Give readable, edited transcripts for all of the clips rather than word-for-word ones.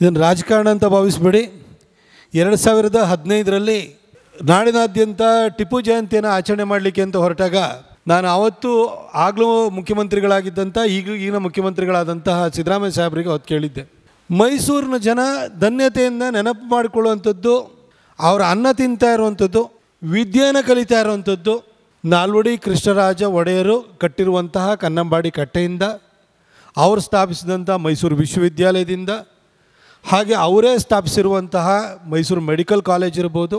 ಇದನ್ನು ರಾಜಕಾರಣ ಅಂತ ಭಾವಿಸಬೇಡಿ. 2015ರಲ್ಲಿ ನಾಡಿನಾದ್ಯಂತ ಟಿಪ್ಪು ಜಯಂತಿಯನ್ನು ಆಚರಣೆ ಮಾಡಲಿಕ್ಕೆ ಅಂತ ಹೊರಟಾಗ ನಾನು ಆವತ್ತು ಆಗಲೂ ಮುಖ್ಯಮಂತ್ರಿಗಳಾಗಿದ್ದಂಥ ಈಗಿನ ಮುಖ್ಯಮಂತ್ರಿಗಳಾದಂತಹ ಸಿದ್ದರಾಮಯ್ಯ ಸಾಹೇಬರಿಗೆ ಹೊತ್ತು ಕೇಳಿದ್ದೆ, ಮೈಸೂರಿನ ಜನ ಧನ್ಯತೆಯಿಂದ ನೆನಪು ಮಾಡಿಕೊಳ್ಳುವಂಥದ್ದು, ಅವರ ಅನ್ನ ತಿಂತಾ ಇರುವಂಥದ್ದು, ವಿದ್ಯೆಯನ್ನು ಕಲಿತಾ ಇರುವಂಥದ್ದು ನಾಲ್ವಡಿ ಕೃಷ್ಣರಾಜ ಒಡೆಯರು ಕಟ್ಟಿರುವಂತಹ ಕನ್ನಂಬಾಡಿ ಕಟ್ಟೆಯಿಂದ, ಅವರು ಸ್ಥಾಪಿಸಿದಂಥ ಮೈಸೂರು ವಿಶ್ವವಿದ್ಯಾಲಯದಿಂದ, ಹಾಗೆ ಅವರೇ ಸ್ಥಾಪಿಸಿರುವಂತಹ ಮೈಸೂರು ಮೆಡಿಕಲ್ ಕಾಲೇಜ್ ಇರ್ಬೋದು,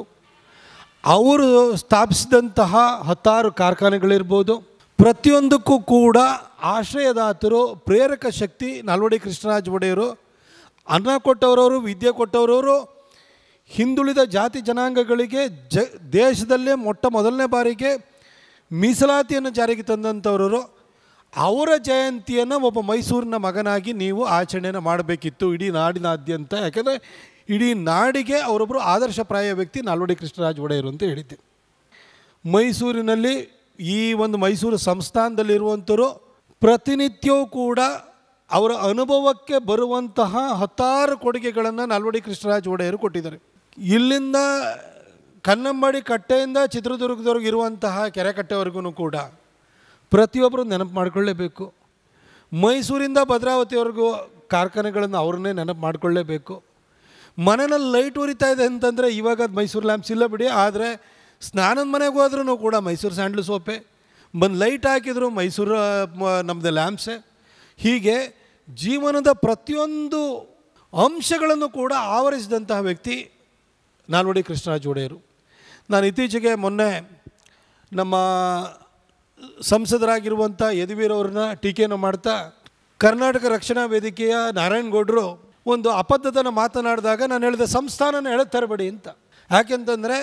ಅವರು ಸ್ಥಾಪಿಸಿದಂತಹ 10 ಕಾರ್ಖಾನೆಗಳಿರ್ಬೋದು, ಪ್ರತಿಯೊಂದಕ್ಕೂ ಕೂಡ ಆಶ್ರಯದಾತರು, ಪ್ರೇರಕ ಶಕ್ತಿ ನಾಲ್ವಡಿ ಕೃಷ್ಣರಾಜ ಒಡೆಯರು. ಅನ್ನ ಕೊಟ್ಟವರವರು, ವಿದ್ಯೆ ಕೊಟ್ಟವರವರು, ಹಿಂದುಳಿದ ಜಾತಿ ಜನಾಂಗಗಳಿಗೆ ದೇಶದಲ್ಲೇ ಮೊದಲನೇ ಬಾರಿಗೆ ಮೀಸಲಾತಿಯನ್ನು ಜಾರಿಗೆ ತಂದಂಥವರು. ಅವರ ಜಯಂತಿಯನ್ನು ಒಬ್ಬ ಮೈಸೂರಿನ ಮಗನಾಗಿ ನೀವು ಆಚರಣೆಯನ್ನು ಮಾಡಬೇಕಿತ್ತು ಇಡೀ ನಾಡಿನಾದ್ಯಂತ. ಯಾಕೆಂದರೆ ಇಡೀ ನಾಡಿಗೆ ಅವರೊಬ್ಬರು ಆದರ್ಶಪ್ರಾಯ ವ್ಯಕ್ತಿ ನಾಲ್ವಡಿ ಕೃಷ್ಣರಾಜ ಒಡೆಯರು ಅಂತ ಹೇಳಿದ್ದೆ. ಮೈಸೂರಿನಲ್ಲಿ ಈ ಒಂದು ಮೈಸೂರು ಸಂಸ್ಥಾನದಲ್ಲಿರುವಂಥವರು ಪ್ರತಿನಿತ್ಯವೂ ಕೂಡ ಅವರ ಅನುಭವಕ್ಕೆ ಬರುವಂತಹ 10 ಕೊಡುಗೆಗಳನ್ನು ನಾಲ್ವಡಿ ಕೃಷ್ಣರಾಜ ಒಡೆಯರು ಕೊಟ್ಟಿದ್ದಾರೆ. ಇಲ್ಲಿಂದ ಕನ್ನಂಬಾಡಿ ಕಟ್ಟೆಯಿಂದ ಚಿತ್ರದುರ್ಗದವರೆಗೂ ಇರುವಂತಹ ಕೆರೆಕಟ್ಟೆವರೆಗೂ ಕೂಡ ಪ್ರತಿಯೊಬ್ಬರು ನೆನಪು ಮಾಡಿಕೊಳ್ಳೇಬೇಕು. ಮೈಸೂರಿಂದ ಭದ್ರಾವತಿವರೆಗೂ ಕಾರ್ಖಾನೆಗಳನ್ನು ಅವ್ರನ್ನೇ ನೆನಪು ಮಾಡಿಕೊಳ್ಳೇಬೇಕು. ಮನೆಯಲ್ಲಿ ಲೈಟ್ ಉರಿತಾ ಇದೆ ಅಂತಂದರೆ ಇವಾಗ ಮೈಸೂರು ಲ್ಯಾಂಪ್ಸ್ ಇಲ್ಲ ಬಿಡಿ, ಆದರೆ ಸ್ನಾನದ ಮನೆಗೆ ಹೋದ್ರೂ ಕೂಡ ಮೈಸೂರು ಸ್ಯಾಂಡ್ಲ್ ಸೋಪೆ, ಬಂದು ಲೈಟ್ ಹಾಕಿದ್ರು ಮೈಸೂರು ನಮ್ಮದು ಲ್ಯಾಂಪ್ಸೆ. ಹೀಗೆ ಜೀವನದ ಪ್ರತಿಯೊಂದು ಅಂಶಗಳನ್ನು ಕೂಡ ಆವರಿಸಿದಂತಹ ವ್ಯಕ್ತಿ ನಾಲ್ವಡಿ ಕೃಷ್ಣರಾಜ ಒಡೆಯರು. ನಾನು ಇತ್ತೀಚೆಗೆ ಮೊನ್ನೆ ನಮ್ಮ ಸಂಸದರಾಗಿರುವಂಥ ಯದುವೀರವ್ರನ್ನ ಟೀಕೆಯನ್ನು ಮಾಡ್ತಾ ಕರ್ನಾಟಕ ರಕ್ಷಣಾ ವೇದಿಕೆಯ ನಾರಾಯಣಗೌಡರು ಒಂದು ಅಬದ್ಧತನ ಮಾತನಾಡಿದಾಗ ನಾನು ಹೇಳಿದೆ, ಸಂಸ್ಥಾನನ ಎಳೆದು ತರಬೇಡಿ ಅಂತ. ಯಾಕೆಂತಂದರೆ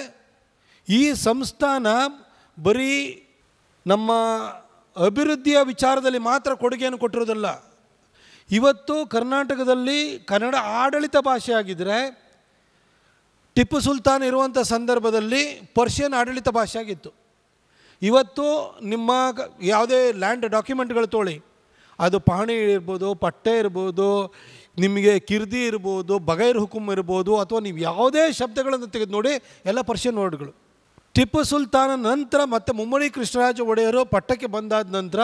ಈ ಸಂಸ್ಥಾನ ಬರೀ ನಮ್ಮ ಅಭಿವೃದ್ಧಿಯ ವಿಚಾರದಲ್ಲಿ ಮಾತ್ರ ಕೊಡುಗೆಯನ್ನು ಕೊಟ್ಟಿರೋದಲ್ಲ. ಇವತ್ತು ಕರ್ನಾಟಕದಲ್ಲಿ ಕನ್ನಡ ಆಡಳಿತ ಭಾಷೆ ಆಗಿದ್ದರೆ, ಟಿಪ್ಪು ಸುಲ್ತಾನ್ ಇರುವಂಥ ಸಂದರ್ಭದಲ್ಲಿ ಪರ್ಷಿಯನ್ ಆಡಳಿತ ಭಾಷೆ ಆಗಿತ್ತು. ಇವತ್ತು ನಿಮ್ಮ ಯಾವುದೇ ಲ್ಯಾಂಡ್ ಡಾಕ್ಯುಮೆಂಟ್ಗಳು ತೊಗೊಳ್ಳಿ, ಅದು ಪಹಣಿ ಇರ್ಬೋದು, ಪಟ್ಟೆ ಇರ್ಬೋದು, ನಿಮಗೆ ಕಿರ್ದಿ ಇರ್ಬೋದು, ಬಗೈರ್ ಹುಕುಮ್ ಇರ್ಬೋದು, ಅಥವಾ ನೀವು ಯಾವುದೇ ಶಬ್ದಗಳನ್ನು ತೆಗೆದು ನೋಡಿ ಎಲ್ಲ ಪರ್ಷಿಯನ್ ವರ್ಡ್ಗಳು. ಟಿಪ್ಪು ಸುಲ್ತಾನ ನಂತರ ಮತ್ತು ಮುಮ್ಮಡಿ ಕೃಷ್ಣರಾಜ ಒಡೆಯರು ಪಟ್ಟಕ್ಕೆ ಬಂದಾದ ನಂತರ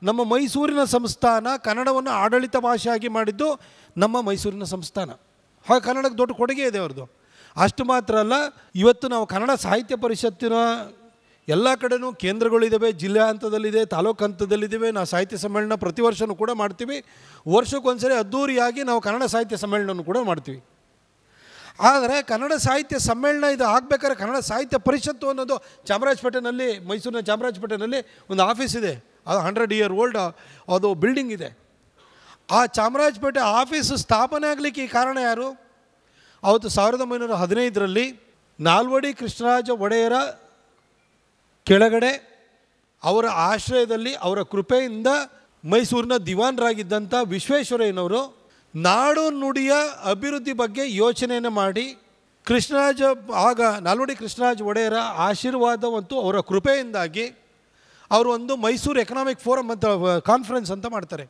ನಮ್ಮ ಮೈಸೂರಿನ ಸಂಸ್ಥಾನ ಕನ್ನಡವನ್ನು ಆಡಳಿತ ಭಾಷೆಯಾಗಿ ಮಾಡಿದ್ದು ನಮ್ಮ ಮೈಸೂರಿನ ಸಂಸ್ಥಾನ. ಹಾಗೆ ಕನ್ನಡಕ್ಕೆ ದೊಡ್ಡ ಕೊಡುಗೆ ಇದೆ ಅವ್ರದ್ದು. ಅಷ್ಟು ಮಾತ್ರ ಅಲ್ಲ, ಇವತ್ತು ನಾವು ಕನ್ನಡ ಸಾಹಿತ್ಯ ಪರಿಷತ್ತಿನ ಎಲ್ಲ ಕಡೆಯೂ ಕೇಂದ್ರಗಳಿದ್ದಾವೆ, ಜಿಲ್ಲಾ ಹಂತದಲ್ಲಿದೆ, ತಾಲೂಕು ಹಂತದಲ್ಲಿದ್ದಾವೆ. ನಾವು ಸಾಹಿತ್ಯ ಸಮ್ಮೇಳನ ಪ್ರತಿ ವರ್ಷವೂ ಕೂಡ ಮಾಡ್ತೀವಿ. ವರ್ಷಕ್ಕೊಂದ್ಸರಿ ಅದ್ದೂರಿಯಾಗಿ ನಾವು ಕನ್ನಡ ಸಾಹಿತ್ಯ ಸಮ್ಮೇಳನವನ್ನು ಕೂಡ ಮಾಡ್ತೀವಿ. ಆದರೆ ಕನ್ನಡ ಸಾಹಿತ್ಯ ಸಮ್ಮೇಳನ ಇದು ಆಗಬೇಕಾದ್ರೆ ಕನ್ನಡ ಸಾಹಿತ್ಯ ಪರಿಷತ್ತು ಅನ್ನೋದು ಚಾಮರಾಜಪೇಟೆನಲ್ಲಿ, ಮೈಸೂರಿನ ಚಾಮರಾಜಪೇಟೆನಲ್ಲಿ ಒಂದು ಆಫೀಸ್ ಇದೆ. ಅದು 100 ಇಯರ್ ಓಲ್ಡ್ ಅದು ಬಿಲ್ಡಿಂಗ್ ಇದೆ. ಆ ಚಾಮರಾಜಪೇಟೆ ಆಫೀಸು ಸ್ಥಾಪನೆ ಆಗಲಿಕ್ಕೆ ಈ ಕಾರಣ ಯಾರು? ಅವತ್ತು 1915ರಲ್ಲಿ ನಾಲ್ವಡಿ ಕೃಷ್ಣರಾಜ ಒಡೆಯರ ಕೆಳಗಡೆ ಅವರ ಆಶ್ರಯದಲ್ಲಿ ಅವರ ಕೃಪೆಯಿಂದ ಮೈಸೂರಿನ ದಿವಾನರಾಗಿದ್ದಂಥ ವಿಶ್ವೇಶ್ವರಯ್ಯನವರು ನಾಡು ನುಡಿಯ ಅಭಿವೃದ್ಧಿ ಬಗ್ಗೆ ಯೋಚನೆಯನ್ನು ಮಾಡಿ ನಾಲ್ವಡಿ ಕೃಷ್ಣರಾಜ ಒಡೆಯರ ಆಶೀರ್ವಾದ ಮತ್ತು ಅವರ ಕೃಪೆಯಿಂದಾಗಿ ಅವರು ಒಂದು ಮೈಸೂರು ಎಕನಾಮಿಕ್ ಫೋರಮ್ ಅಂತ ಕಾನ್ಫರೆನ್ಸ್ ಅಂತ ಮಾಡ್ತಾರೆ.